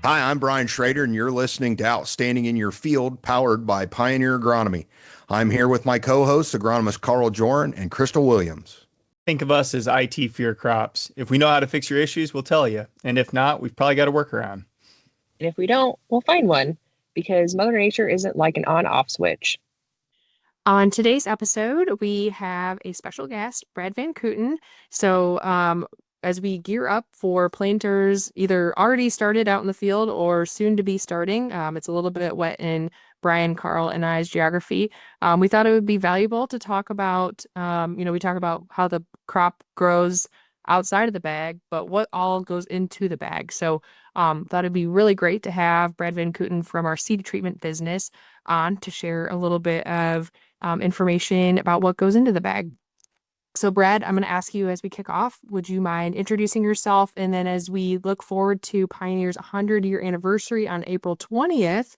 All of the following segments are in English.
Hi, I'm Brian Schrader, and you're listening to Outstanding in Your Field, powered by Pioneer Agronomy. I'm here with my co-hosts, agronomist Carl Joran and Crystal Williams. Think of us as IT for your crops. If we know how to fix your issues, we'll tell you. And if not, we've probably got a workaround. And if we don't, we'll find one because Mother Nature isn't like an on-off switch. On today's episode, we have a special guest, Brad Van Kooten. So, as we gear up for planters, either already started out in the field or soon to be starting, it's a little bit wet in Brian, Carl, and I's geography. We thought it would be valuable to talk about, we talk about how the crop grows outside of the bag, but what all goes into the bag. So, thought it'd be really great to have Brad Van Kooten from our seed treatment business on to share a little bit of information about what goes into the bag. So, Brad, I'm going to ask you as we kick off, would you mind introducing yourself? And then as we look forward to Pioneer's 100-year anniversary on April 20th,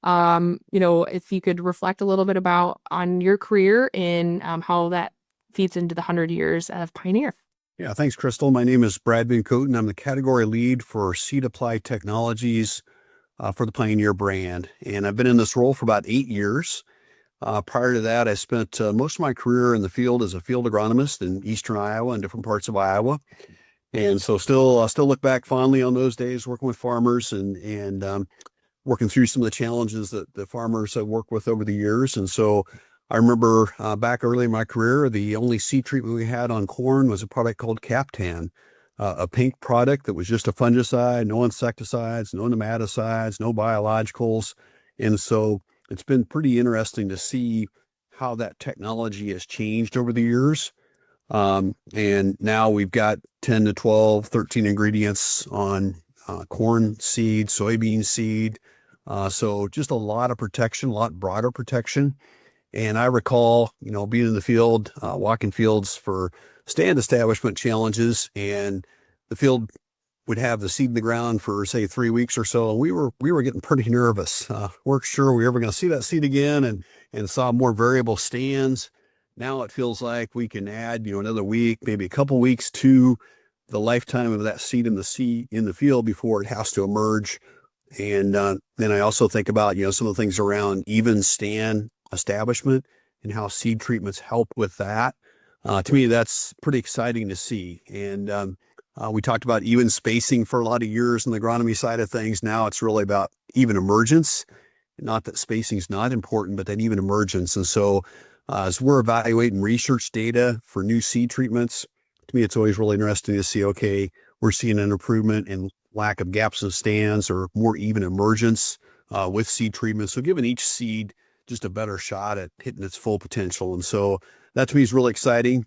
if you could reflect a little bit about on your career and how that feeds into the 100 years of Pioneer. Yeah, thanks, Crystal. My name is Brad Van Kooten. I'm the category lead for seed applied technologies for the Pioneer brand. And I've been in this role for about 8 years. Prior to that, I spent most of my career in the field as a field agronomist in eastern Iowa and different parts of Iowa. And so still look back fondly on those days working with farmers and working through some of the challenges that the farmers have worked with over the years. And so I remember back early in my career, the only seed treatment we had on corn was a product called Kooten, a pink product that was just a fungicide, no insecticides, no nematicides, no biologicals. And so it's been pretty interesting to see how that technology has changed over the years. And now we've got 10 to 12, 13 ingredients on corn seed, soybean seed. So just a lot of protection, a lot broader protection. And I recall, being in the field, walking fields for stand establishment challenges, and the field would have the seed in the ground for, say, 3 weeks or so. And we were getting pretty nervous. Weren't sure we were ever going to see that seed again, and saw more variable stands. Now it feels like we can add, another week, maybe a couple weeks to the lifetime of that seed in the field before it has to emerge. And then I also think about, some of the things around even stand establishment and how seed treatments help with that. To me, that's pretty exciting to see. And we talked about even spacing for a lot of years on the agronomy side of things. Now it's really about even emergence. Not that spacing is not important, but that even emergence. And so as we're evaluating research data for new seed treatments, to me, it's always really interesting to see, okay, we're seeing an improvement in lack of gaps in stands or more even emergence with seed treatments. So giving each seed just a better shot at hitting its full potential. And so that to me is really exciting.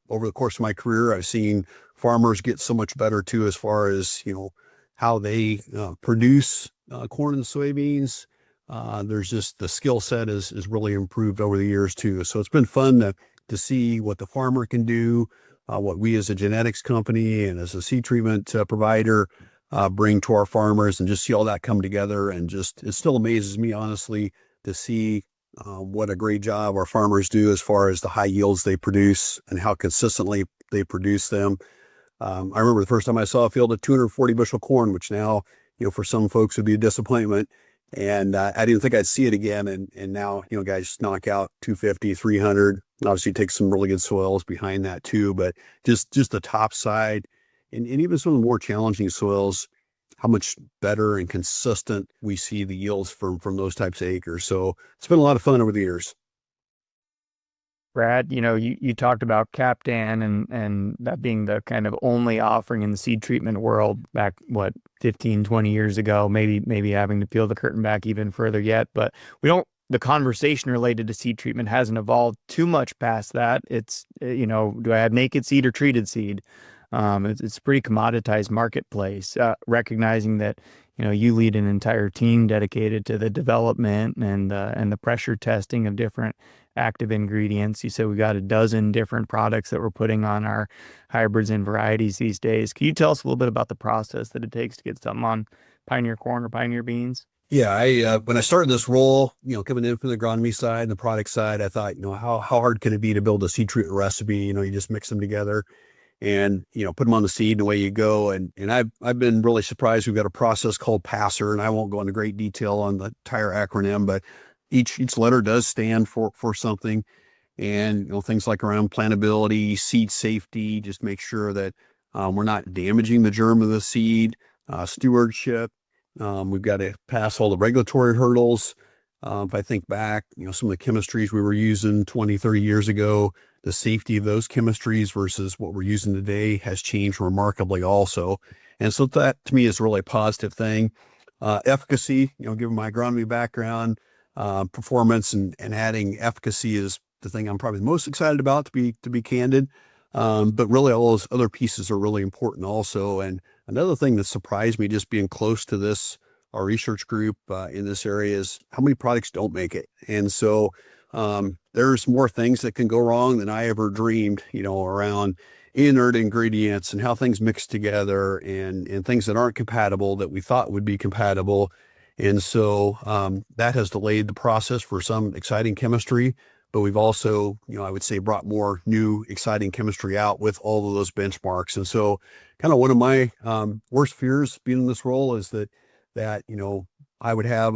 Over the course of my career, I've seen farmers get so much better too, as far as, how they produce corn and soybeans. There's just the skill set is really improved over the years too. So it's been fun to see what the farmer can do, what we as a genetics company and as a seed treatment provider bring to our farmers, and just see all that come together. And just, it still amazes me, honestly, to see what a great job our farmers do as far as the high yields they produce and how consistently they produce them. I remember the first time I saw a field of 240 bushel corn, which now, for some folks would be a disappointment. And I didn't think I'd see it again. And now, guys knock out 250, 300. Obviously take some really good soils behind that too, but just the top side and even some of the more challenging soils, how much better and consistent we see the yields from those types of acres. So it's been a lot of fun over the years. Brad, you talked about Kooten and that being the kind of only offering in the seed treatment world back, 15, 20 years ago, maybe having to peel the curtain back even further yet. But the conversation related to seed treatment hasn't evolved too much past that. It's, do I have naked seed or treated seed? It's a pretty commoditized marketplace, recognizing that, you lead an entire team dedicated to the development and the pressure testing of different active ingredients. You said we got a dozen different products that we're putting on our hybrids and varieties these days. Can you tell us a little bit about the process that it takes to get something on Pioneer corn or Pioneer beans? Yeah, when I started this role, coming in from the agronomy side and the product side, I thought, how hard can it be to build a seed treatment recipe? You just mix them together. and, put them on the seed and away you go. And I've been really surprised. We've got a process called PASSER, and I won't go into great detail on the entire acronym, but each letter does stand for something. And, things like around plantability, seed safety, just make sure that we're not damaging the germ of the seed, stewardship. We've got to pass all the regulatory hurdles. If I think back, some of the chemistries we were using 20, 30 years ago, the safety of those chemistries versus what we're using today has changed remarkably also. And so that to me is a really positive thing. Efficacy, given my agronomy background, performance and adding efficacy is the thing I'm probably the most excited about, to be candid. But really all those other pieces are really important also. And another thing that surprised me just being close to our research group in this area is how many products don't make it. And so there's more things that can go wrong than I ever dreamed, around inert ingredients and how things mix together and things that aren't compatible that we thought would be compatible. And so that has delayed the process for some exciting chemistry, but we've also, I would say, brought more new exciting chemistry out with all of those benchmarks. And so kind of one of my worst fears being in this role is that I would have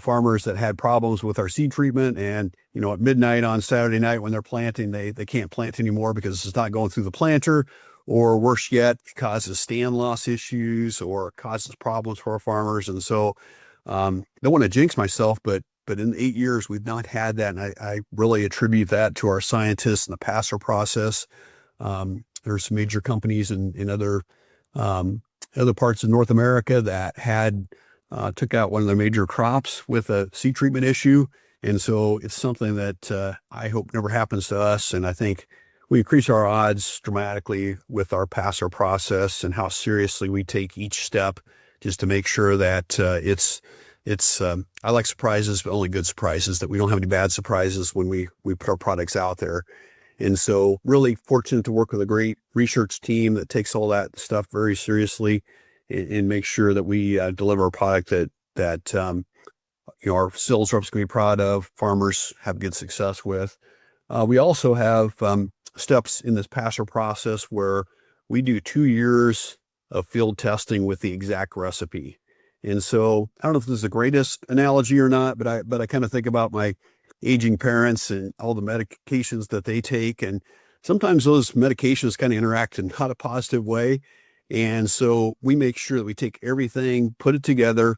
farmers that had problems with our seed treatment, and at midnight on Saturday night when they're planting, they can't plant anymore because it's not going through the planter, or worse yet, causes stand loss issues or causes problems for our farmers. And so don't want to jinx myself, but in 8 years we've not had that, and I really attribute that to our scientists and the PASSER process. There's some major companies in other parts of North America that took out one of their major crops with a seed treatment issue. And so it's something that I hope never happens to us. And I think we increase our odds dramatically with our PASSER process and how seriously we take each step just to make sure that I like surprises, but only good surprises, that we don't have any bad surprises when we put our products out there. And so really fortunate to work with a great research team that takes all that stuff very seriously and make sure that we deliver a product that our sales reps can be proud of, farmers have good success with. We also have steps in this PASSER process where we do 2 years of field testing with the exact recipe. And so I don't know if this is the greatest analogy or not, but I kind of think about my aging parents and all the medications that they take. And sometimes those medications kind of interact in not a positive way. And so we make sure that we take everything, put it together,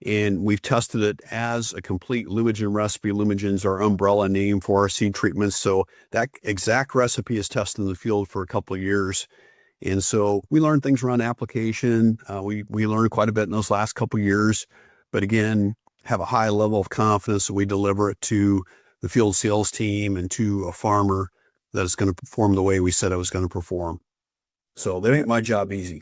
and we've tested it as a complete Lumigen recipe. Lumigen's our umbrella name for our seed treatments. So that exact recipe is tested in the field for a couple of years. And so we learned things around application. We learned quite a bit in those last couple of years, but again, have a high level of confidence that we deliver it to the field sales team and to a farmer that is going to perform the way we said it was going to perform. So that ain't my job easy.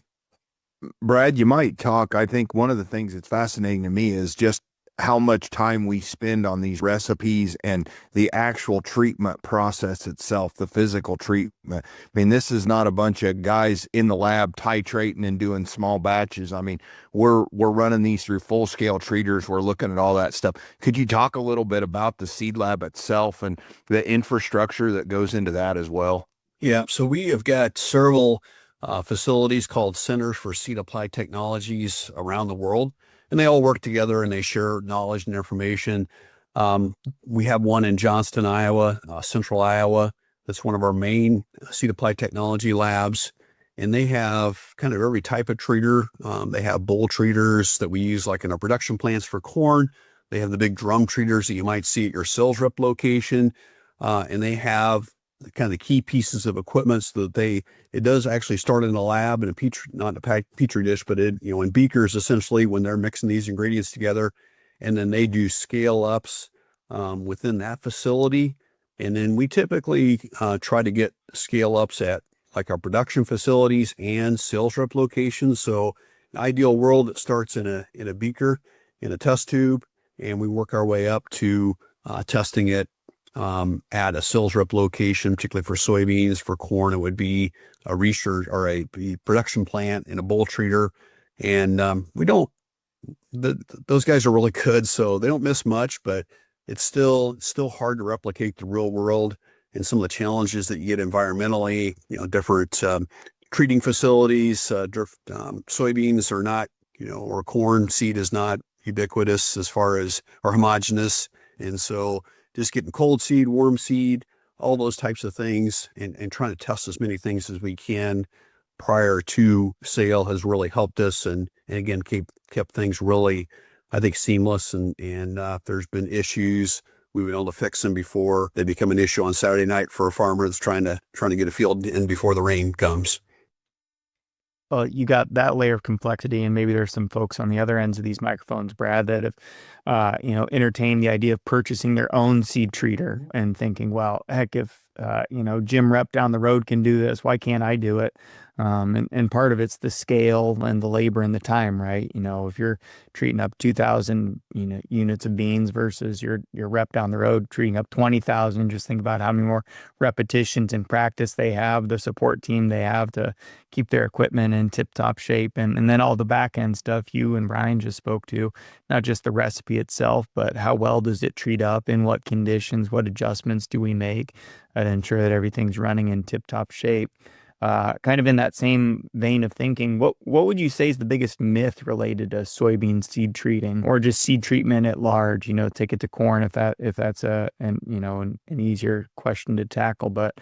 Brad, you might talk. I think one of the things that's fascinating to me is just how much time we spend on these recipes and the actual treatment process itself, the physical treatment. I mean, this is not a bunch of guys in the lab titrating and doing small batches. I mean, we're running these through full scale treaters. We're looking at all that stuff. Could you talk a little bit about the seed lab itself and the infrastructure that goes into that as well? Yeah, so we have got several facilities called Centers for Seed Applied Technologies around the world, and they all work together and they share knowledge and information. We have one in Johnston, Iowa, central Iowa. That's one of our main seed applied technology labs. And they have kind of every type of treater. They have bowl treaters that we use like in our production plants for corn. They have the big drum treaters that you might see at your sales rep location. And they have kind of the key pieces of equipment so that it does actually start in a lab in not a petri dish, but in beakers essentially when they're mixing these ingredients together. And then they do scale ups within that facility. And then we typically try to get scale ups at like our production facilities and sales rep locations. So in ideal world, it starts in a beaker, in a test tube, and we work our way up to testing it at a sales rep location, particularly for soybeans. For corn, it would be a research or a production plant in a bowl treater. And those guys are really good, so they don't miss much, but it's still hard to replicate the real world. and some of the challenges that you get environmentally, different treating facilities. Soybeans are not, or corn seed is not ubiquitous as far as, or homogeneous. And so just getting cold seed, warm seed, all those types of things, and trying to test as many things as we can prior to sale has really helped us. And again, kept things really, I think, seamless. And if there's been issues, we've been able to fix them before they become an issue on Saturday night for a farmer that's trying to get a field in before the rain comes. Well, you got that layer of complexity, and maybe there's some folks on the other ends of these microphones, Brad, that have, entertained the idea of purchasing their own seed treater and thinking, well, heck, if, Jim Rep down the road can do this, why can't I do it? And part of it's the scale and the labor and the time, right? If you're treating up 2,000, units of beans versus your rep down the road treating up 20,000, just think about how many more repetitions and practice they have, the support team they have to keep their equipment in tip-top shape, and then all the back-end stuff you and Brian just spoke to, not just the recipe itself, but how well does it treat up, in what conditions, what adjustments do we make to ensure that everything's running in tip-top shape. Kind of in that same vein of thinking, what would you say is the biggest myth related to soybean seed treating, or just seed treatment at large? Take it to corn if that's an easier question to tackle. But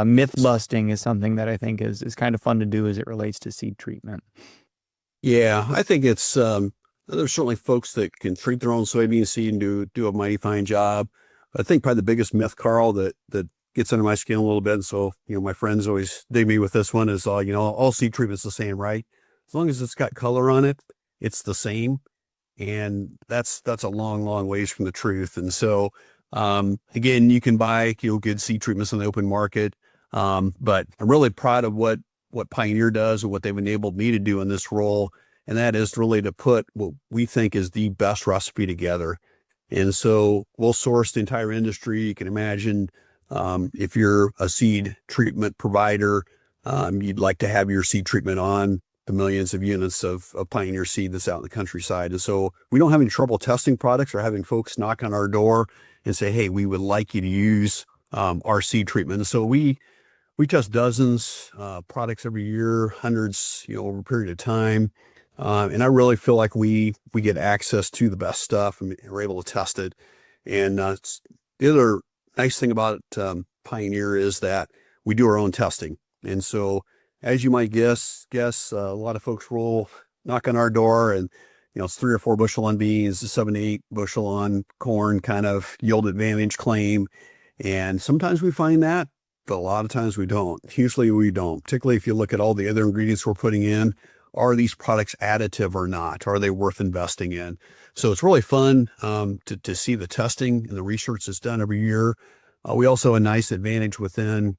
myth busting is something that I think is kind of fun to do as it relates to seed treatment. Yeah, I think it's there's certainly folks that can treat their own soybean seed and do a mighty fine job. I think probably the biggest myth, Carl, that gets under my skin a little bit. And so, my friends always dig me with this one is, all seed treatment's the same, right? As long as it's got color on it, it's the same. And that's a long, long ways from the truth. And so, again, you can buy, good seed treatments in the open market. But I'm really proud of what Pioneer does and what they've enabled me to do in this role. And that is really to put what we think is the best recipe together. And so we'll source the entire industry. You can imagine, if you're a seed treatment provider, you'd like to have your seed treatment on the millions of units of Pioneer seed that's out in the countryside. And so we don't have any trouble testing products or having folks knock on our door and say, hey, we would like you to use our seed treatment. And so we test dozens products every year, hundreds, over a period of time. And I really feel like we get access to the best stuff and we're able to test it. And the other nice thing about Pioneer is that we do our own testing. And so, as you might guess, a lot of folks will knock on our door and, it's 3 or 4 bushel on beans, 7 to 8 bushel on corn kind of yield advantage claim. And sometimes we find that, but a lot of times we don't. Usually we don't, particularly if you look at all the other ingredients we're putting in. Are these products additive or not? Are they worth investing in? So it's really fun to see the testing and the research that's done every year. We also have a nice advantage within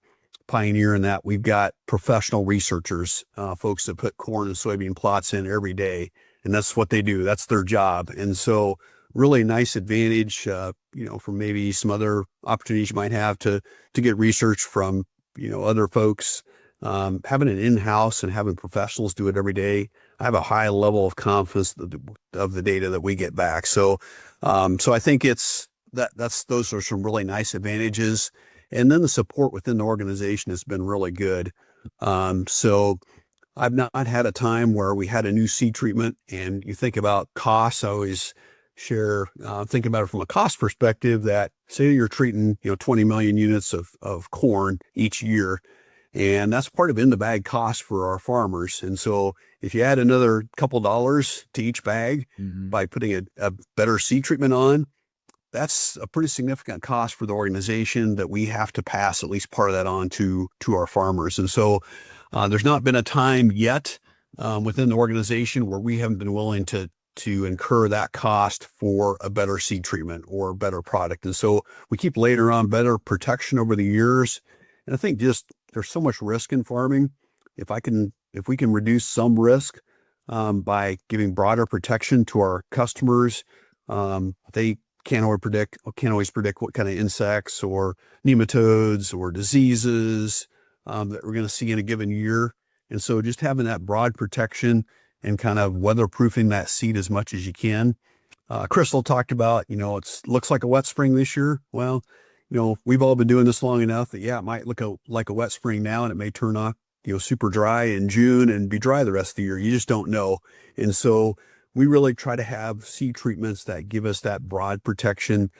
Pioneer in that we've got professional researchers, folks that put corn and soybean plots in every day, and that's what they do. That's their job. And so really nice advantage, from maybe some other opportunities you might have to get research from, other folks. Having it in-house and having professionals do it every day, I have a high level of confidence of the data that we get back. So I think those are some really nice advantages. And then the support within the organization has been really good. So I've not had a time where we had a new seed treatment and you think about costs. I always share, thinking about it from a cost perspective that say you're treating, 20 million units of corn each year. And that's part of in the bag cost for our farmers. And so if you add another couple dollars to each bag by putting a better seed treatment on, that's a pretty significant cost for the organization that we have to pass at least part of that on to our farmers. And so there's not been a time yet within the organization where we haven't been willing to incur that cost for a better seed treatment or a better product. And so we keep layering on better protection over the years. And I think just there's so much risk in farming. If we can reduce some risk by giving broader protection to our customers, they can't always predict what kind of insects or nematodes or diseases that we're going to see in a given year. And so just having that broad protection and kind of weatherproofing that seed as much as you can. Crystal talked about, it looks like a wet spring this year. Well, we've all been doing this long enough that, yeah, it might look like a wet spring now, and it may turn off, super dry in June and be dry the rest of the year. You just don't know. And so we really try to have seed treatments that give us that broad protection,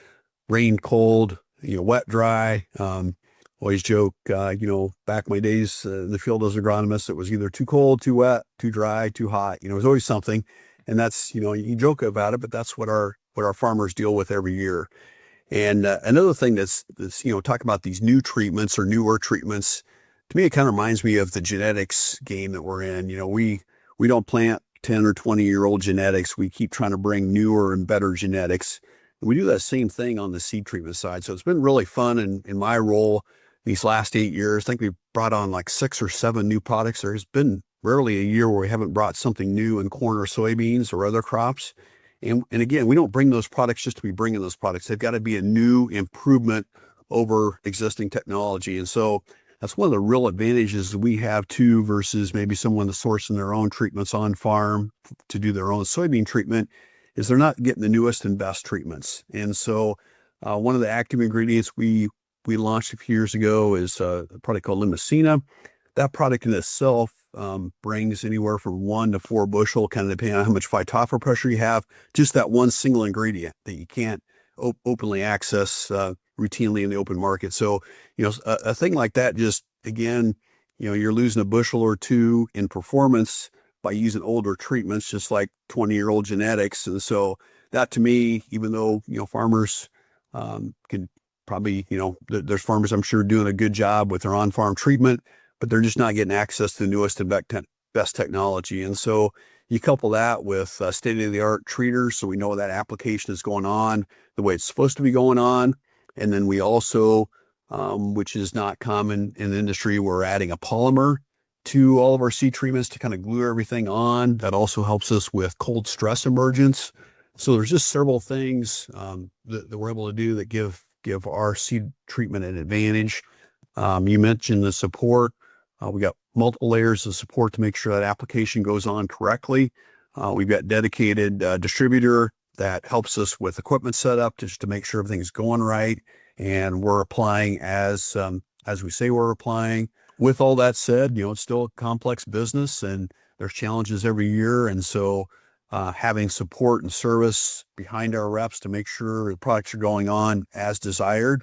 rain, cold, wet, dry. Always joke, back in my days in the field as an agronomist, it was either too cold, too wet, too dry, too hot. It was always something. And that's, you joke about it, but that's what our farmers deal with every year. And another thing that's talking about these new treatments or newer treatments, to me, it kind of reminds me of the genetics game that we're in. We don't plant 10 or 20-year-old genetics. We keep trying to bring newer and better genetics. And we do that same thing on the seed treatment side. So it's been really fun in my role these last 8 years. I think we've brought on like 6 or 7 new products. There's been rarely a year where we haven't brought something new in corn or soybeans or other crops. And again, we don't bring those products just to be bringing those products. They've got to be a new improvement over existing technology. And so that's one of the real advantages we have too, versus maybe someone that's sourcing their own treatments on farm to do their own soybean treatment, is they're not getting the newest and best treatments. And so one of the active ingredients we launched a few years ago is a product called Limacina. That product in itself brings anywhere from 1 to 4 bushel, kind of depending on how much phytophthora pressure you have, just that one single ingredient that you can't openly access routinely in the open market. So, a thing like that, just again, you're losing a bushel or 2 in performance by using older treatments, just like 20-year-old genetics. And so that, to me, even though, farmers can probably, there's farmers I'm sure doing a good job with their on-farm treatment, but they're just not getting access to the newest and best technology. And so you couple that with state-of-the-art treaters, so we know that application is going on the way it's supposed to be going on. And then we also, which is not common in the industry, we're adding a polymer to all of our seed treatments to kind of glue everything on. That also helps us with cold stress emergence. So there's just several things that we're able to do that give our seed treatment an advantage. You mentioned the support. We got multiple layers of support to make sure that application goes on correctly. We've got dedicated distributor that helps us with equipment setup just to make sure everything's going right, and we're applying as we say we're applying. With all that said, it's still a complex business and there's challenges every year, and so having support and service behind our reps to make sure the products are going on as desired,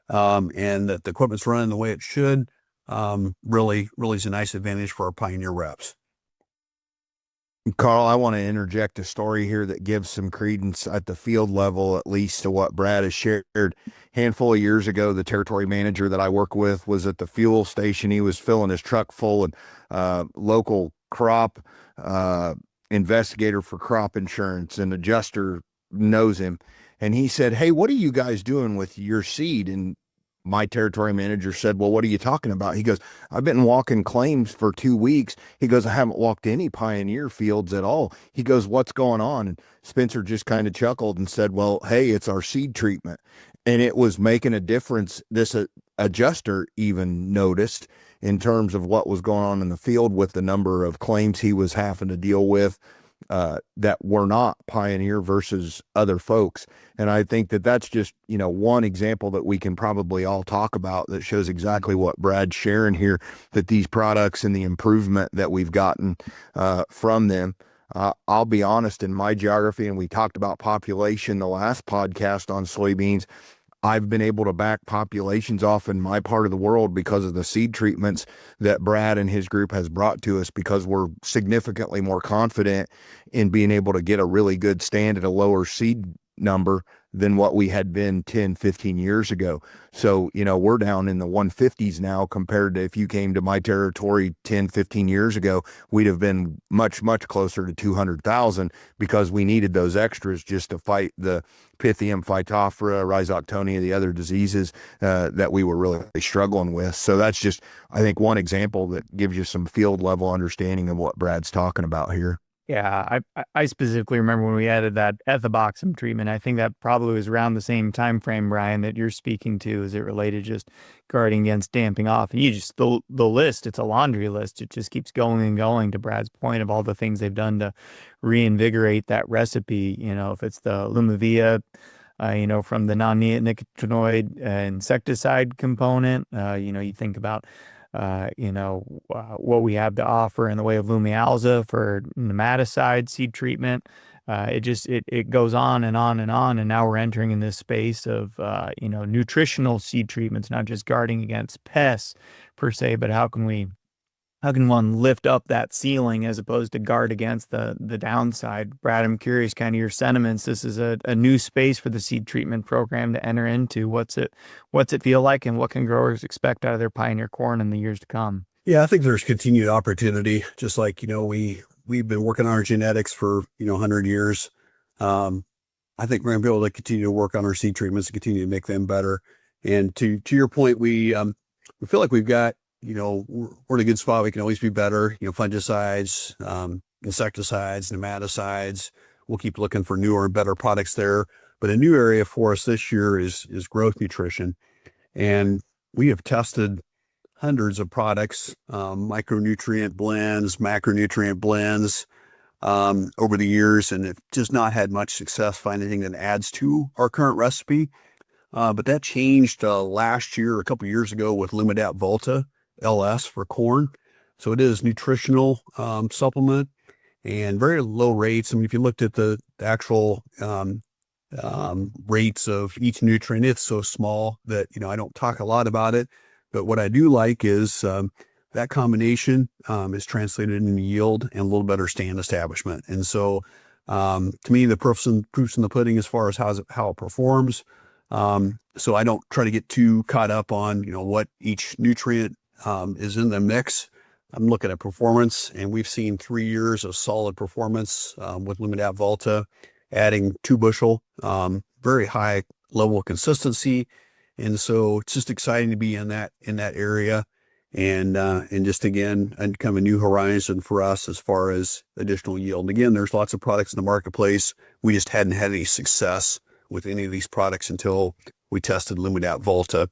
and that the equipment's running the way it should, really is a nice advantage for our pioneer reps. Carl, I want to interject a story here that gives some credence at the field level, at least to what Brad has shared. A handful of years ago, the territory manager that I work with was at the fuel station. He was filling his truck full, and local crop investigator for crop insurance and adjuster knows him. And he said, "Hey, what are you guys doing with your seed?" And my territory manager said, "Well, what are you talking about?" He goes, "I've been walking claims for 2 weeks." He goes, "I haven't walked any pioneer fields at all." He goes, "What's going on?" And Spencer just kind of chuckled and said, "Well, hey, it's our seed treatment." And it was making a difference. This adjuster even noticed in terms of what was going on in the field with the number of claims he was having to deal with that were not pioneer versus other folks. And I think that that's just, one example that we can probably all talk about that shows exactly what Brad's sharing here, that these products and the improvement that we've gotten from them. I'll be honest, in my geography, and we talked about population the last podcast on soybeans, I've been able to back populations off in my part of the world because of the seed treatments that Brad and his group has brought to us, because we're significantly more confident in being able to get a really good stand at a lower seed number than what we had been 10, 15 years ago. So, we're down in the 150s now compared to if you came to my territory 10, 15 years ago, we'd have been much, much closer to 200,000 because we needed those extras just to fight the Pythium, Phytophthora, Rhizoctonia, the other diseases that we were really struggling with. So that's just, I think, one example that gives you some field level understanding of what Brad's talking about here. Yeah, I specifically remember when we added that ethoboxam treatment. I think that probably was around the same time frame, Brian, that you're speaking to, as it related just guarding against damping off. And you just, the list, it's a laundry list. It just keeps going and going, to Brad's point, of all the things they've done to reinvigorate that recipe. If it's the Lumivia from the non-neonicotinoid insecticide component. You think about, what we have to offer in the way of Lumialza for nematicide seed treatment. It goes on and on and on. And now we're entering in this space of, nutritional seed treatments, not just guarding against pests per se, but how can one lift up that ceiling as opposed to guard against the downside? Brad, I'm curious kind of your sentiments. This is a new space for the seed treatment program to enter into. What's it feel like, and what can growers expect out of their Pioneer corn in the years to come? Yeah, I think there's continued opportunity. Just like, we've been working on our genetics for, 100 years. I think we're going to be able to continue to work on our seed treatments and continue to make them better. And to your point, we feel like we've got, we're in a good spot. We can always be better, fungicides, insecticides, nematicides. We'll keep looking for newer and better products there. But a new area for us this year is growth nutrition. And we have tested hundreds of products, micronutrient blends, macronutrient blends, over the years, and have just not had much success finding anything that adds to our current recipe. But that changed last year, a couple of years ago, with Lumidat Volta LS for corn. So it is nutritional supplement and very low rates. I mean, if you looked at the actual rates of each nutrient, it's so small that, I don't talk a lot about it. But what I do like is that combination is translated into yield and a little better stand establishment. And so to me, the proof's in the pudding as far as how it performs. So I don't try to get too caught up on, what each nutrient is in the mix. I'm looking at performance, and we've seen 3 years of solid performance with Lumidat Volta, adding 2 bushel, very high level of consistency. And so it's just exciting to be in that area, and just again, and kind of a new horizon for us as far as additional yield. And again, there's lots of products in the marketplace. We just hadn't had any success with any of these products until we tested Lumidat Volta.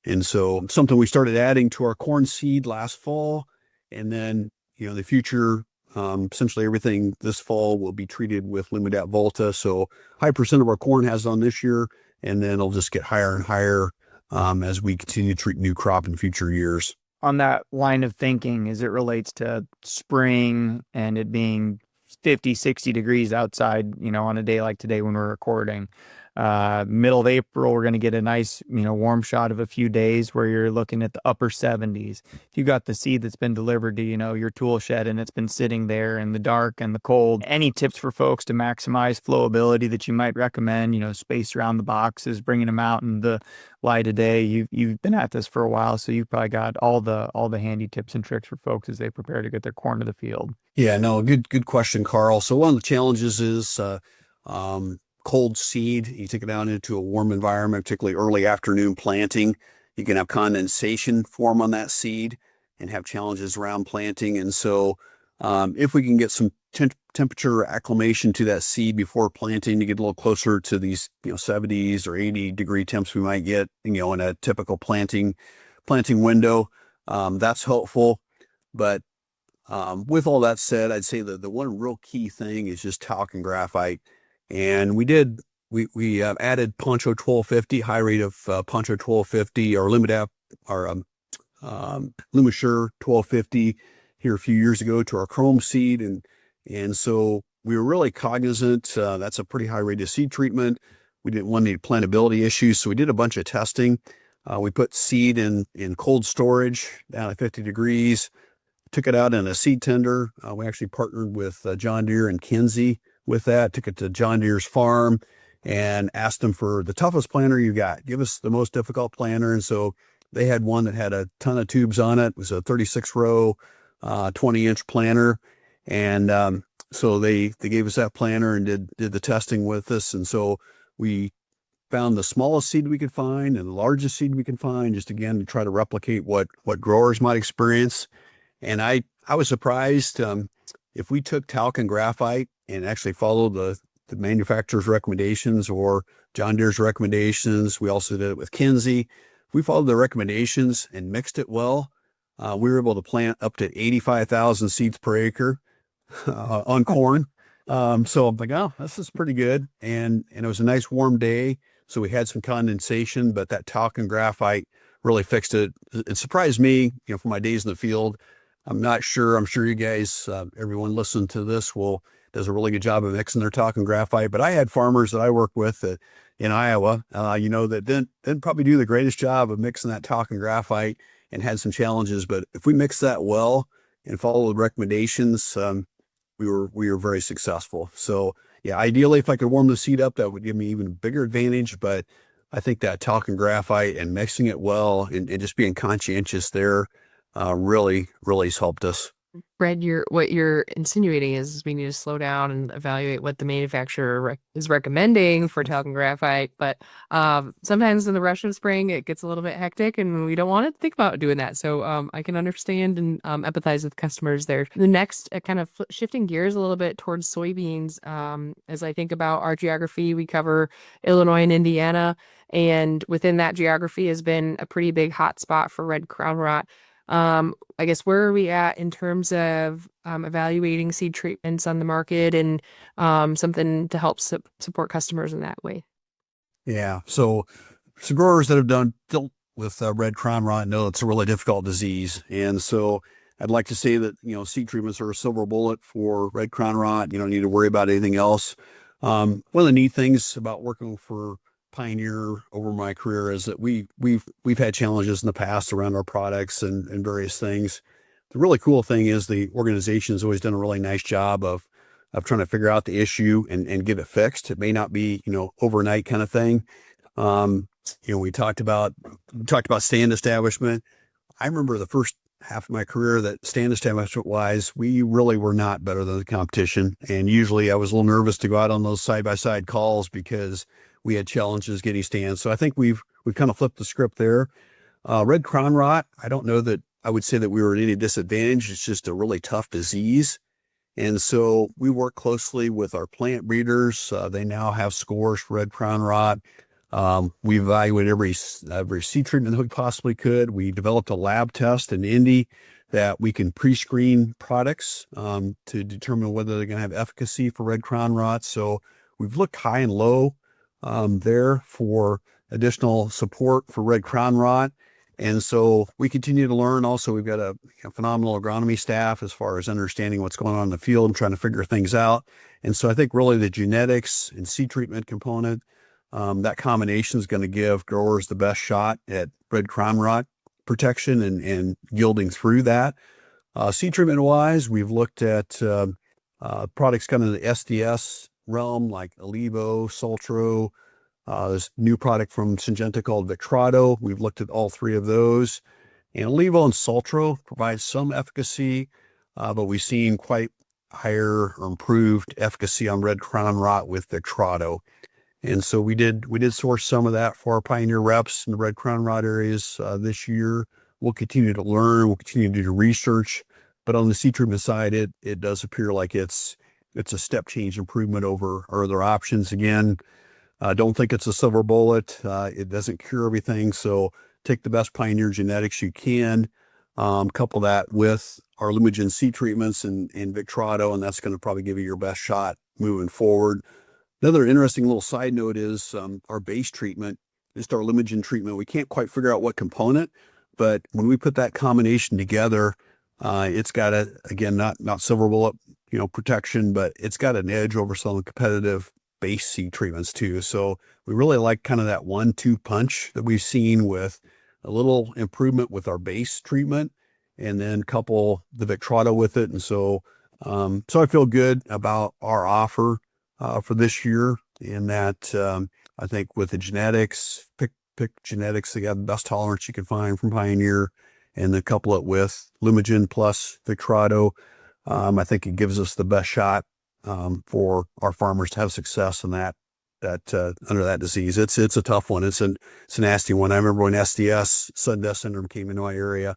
And so something we started adding to our corn seed last fall, and then, the future, essentially everything this fall will be treated with Lumidat Volta. So high percent of our corn has on this year, and then it'll just get higher and higher as we continue to treat new crop in future years. On that line of thinking, as it relates to spring and it being 50, 60 degrees outside, on a day like today when we're recording, middle of April, we're going to get a nice, warm shot of a few days where you're looking at the upper 70s. If you got the seed that's been delivered to, your tool shed, and it's been sitting there in the dark and the cold, any tips for folks to maximize flowability that you might recommend? Space around the boxes, bringing them out in the light of day. You've been at this for a while, so you've probably got all the handy tips and tricks for folks as they prepare to get their corn to the field. Yeah, no, good question, Carl. So one of the challenges is cold seed. You take it down into a warm environment, particularly early afternoon planting. You can have condensation form on that seed and have challenges around planting. And so if we can get some temperature acclimation to that seed before planting, to get a little closer to these 70s or 80 degree temps we might get in a typical planting window, that's helpful. But with all that said, I'd say that the one real key thing is just talc and graphite. And we added Poncho 1250, high rate of Poncho 1250, or Lumidat, or Lumisure 1250 here a few years ago to our chrome seed. And so we were really cognizant, that's a pretty high rate of seed treatment. We didn't want any plantability issues. So we did a bunch of testing. We put seed in cold storage down at 50 degrees, took it out in a seed tender. We actually partnered with John Deere and Kinsey with that, took it to John Deere's farm and asked them for the toughest planter you got. Give us the most difficult planter. And so they had one that had a ton of tubes on it. It was a 36 row, 20-inch planter. And so they gave us that planter and did the testing with us. And so we found the smallest seed we could find and the largest seed we could find, just again to try to replicate what growers might experience. And I was surprised if we took talc and graphite and actually followed the manufacturer's recommendations or John Deere's recommendations. We also did it with Kinsey. If we followed the recommendations and mixed it well, we were able to plant up to 85,000 seeds per acre on corn. So I'm like, oh, this is pretty good. And it was a nice warm day. So we had some condensation, but that talcum graphite really fixed it. It surprised me, for my days in the field. I'm not sure. I'm sure you guys, everyone listening to this does a really good job of mixing their talcum graphite. But I had farmers that I work with in Iowa, that didn't probably do the greatest job of mixing that talcum graphite and had some challenges. But if we mix that well and follow the recommendations, we were very successful. So yeah, ideally, if I could warm the seed up, that would give me even a bigger advantage. But I think that talcum graphite and mixing it well and just being conscientious there really, really has helped us. Brad, what you're insinuating is we need to slow down and evaluate what the manufacturer is recommending for talcum graphite. But sometimes in the rush of spring, it gets a little bit hectic, and we don't want to think about doing that. So I can understand and empathize with customers there. The next, kind of shifting gears a little bit towards soybeans. As I think about our geography, we cover Illinois and Indiana, and within that geography has been a pretty big hot spot for red crown rot. I guess where are we at in terms of evaluating seed treatments on the market and something to help support customers in that way? Yeah. So growers that have dealt with red crown rot know it's a really difficult disease. And so I'd like to say that, seed treatments are a silver bullet for red crown rot. You don't need to worry about anything else. One of the neat things about working for Pioneer over my career is that we've had challenges in the past around our products and various things. The really cool thing is the organization has always done a really nice job of trying to figure out the issue and get it fixed. It may not be, overnight kind of thing. We talked about stand establishment. I remember the first half of my career that stand establishment wise, we really were not better than the competition. And usually I was a little nervous to go out on those side-by-side calls because we had challenges getting stands. So I think we've kind of flipped the script there. Red crown rot, I don't know that I would say that we were at any disadvantage. It's just a really tough disease. And so we work closely with our plant breeders. They now have scores for red crown rot. We evaluated every seed treatment that we possibly could. We developed a lab test in Indy that we can pre-screen products to determine whether they're going to have efficacy for red crown rot. So we've looked high and low there for additional support for red crown rot. And so we continue to learn. Also, we've got a phenomenal agronomy staff as far as understanding what's going on in the field and trying to figure things out. And so I think really the genetics and seed treatment component, that combination is going to give growers the best shot at red crown rot protection and yielding through that. Seed treatment wise, we've looked at products kind of the SDS realm like Alivo, Sultro. This new product from Syngenta called Victrado. We've looked at all three of those. And Alivo and Sultro provide some efficacy, but we've seen quite higher or improved efficacy on red crown rot with Victrado. And so we did source some of that for our Pioneer reps in the red crown rot areas this year. We'll continue to learn. We'll continue to do research. But on the seed treatment side, it does appear like it's a step change improvement over our other options. Again, don't think it's a silver bullet. It doesn't cure everything. So take the best Pioneer genetics you can, couple that with our Lumigen seed treatments and Victrado, and that's going to probably give you your best shot moving forward. Another interesting little side note is our base treatment, just our Lumigen treatment. We can't quite figure out what component, but when we put that combination together, it's got again, not silver bullet, protection, but it's got an edge over some competitive base seed treatments too. So we really like kind of that 1-2 punch that we've seen with a little improvement with our base treatment and then couple the Victrado with it. And so I feel good about our offer for this year in that I think with the genetics, pick genetics, they got the best tolerance you can find from Pioneer and then couple it with Lumigen plus Victrado. I think it gives us the best shot for our farmers to have success in that under that disease. It's a tough one. It's a nasty one. I remember when SDS, sudden death syndrome, came into my area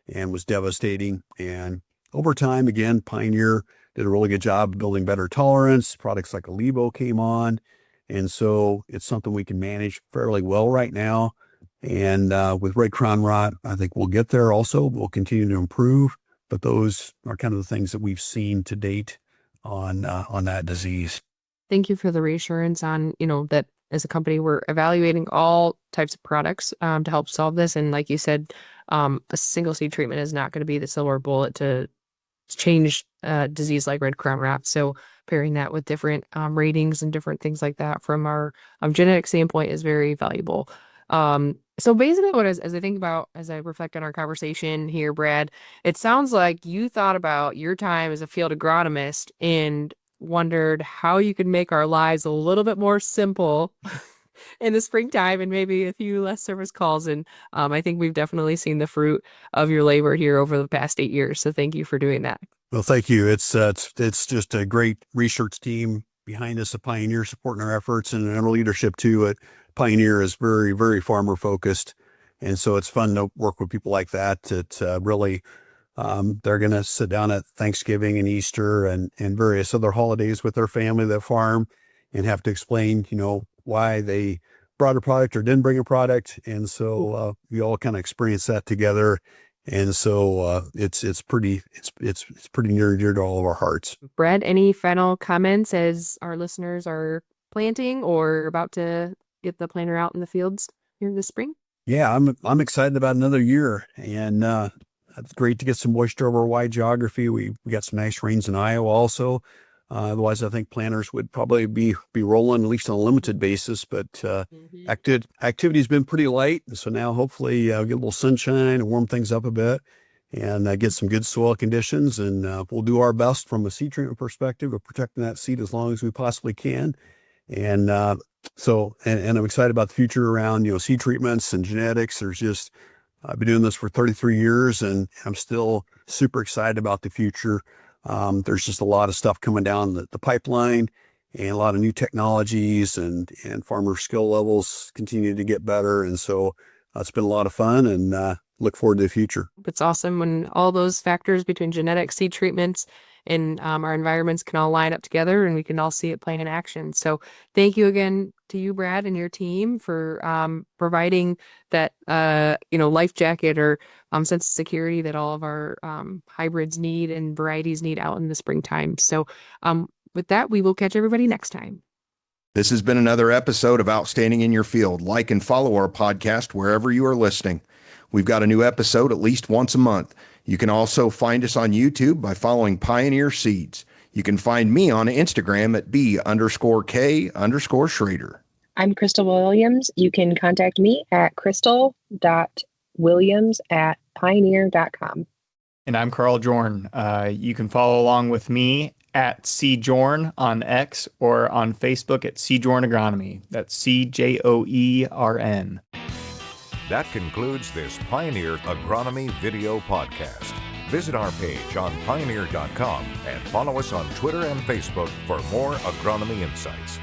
and was devastating. And over time, again, Pioneer did a really good job of building better tolerance. Products like Alivo came on. And so it's something we can manage fairly well right now. And with red crown rot, I think we'll get there also. We'll continue to improve. But those are kind of the things that we've seen to date on that disease. Thank you for the reassurance on, that as a company, we're evaluating all types of products to help solve this. And like you said, a single seed treatment is not going to be the silver bullet to change disease like red crown rot. So pairing that with different ratings and different things like that from our genetic standpoint is very valuable. So basically as I think about, as I reflect on our conversation here, Brad, it sounds like you thought about your time as a field agronomist and wondered how you could make our lives a little bit more simple in the springtime and maybe a few less service calls. And I think we've definitely seen the fruit of your labor here over the past 8 years. So thank you for doing that. Well, thank you. It's just a great research team behind us at Pioneer supporting our efforts, and our leadership too at Pioneer is very, very farmer focused. And so it's fun to work with people like that really, they're going to sit down at Thanksgiving and Easter and various other holidays with their family that farm and have to explain, why they brought a product or didn't bring a product. And so we all kind of experience that together. And so it's pretty near and dear to all of our hearts. Brad, any final comments as our listeners are planting or about to get the planter out in the fields here this spring? Yeah, I'm excited about another year, and it's great to get some moisture over a wide geography. We got some nice rains in Iowa also. Otherwise, I think planters would probably be rolling, at least on a limited basis. But activity's been pretty light, so now hopefully get a little sunshine and warm things up a bit, and get some good soil conditions. And we'll do our best from a seed treatment perspective of protecting that seed as long as we possibly can. And so I'm excited about the future around seed treatments and genetics. I've been doing this for 33 years, and I'm still super excited about the future. There's just a lot of stuff coming down the pipeline, and a lot of new technologies, and farmer skill levels continue to get better. And so it's been a lot of fun, and look forward to the future. It's awesome when all those factors between genetics, seed treatments, and our environments can all line up together and we can all see it playing in action. So thank you again to you, Brad, and your team for providing that, life jacket or sense of security that all of our hybrids need and varieties need out in the springtime. So with that, we will catch everybody next time. This has been another episode of Outstanding in Your Field. Like and follow our podcast wherever you are listening. We've got a new episode at least once a month. You can also find us on YouTube by following Pioneer Seeds. You can find me on Instagram at B_K_Schrader. I'm Crystal Williams. You can contact me at crystal.williams@pioneer.com. And I'm Carl Jorn. You can follow along with me at CJorn on X or on Facebook at CJorn Agronomy. That's CJOERN. That concludes this Pioneer Agronomy video podcast. Visit our page on pioneer.com and follow us on Twitter and Facebook for more agronomy insights.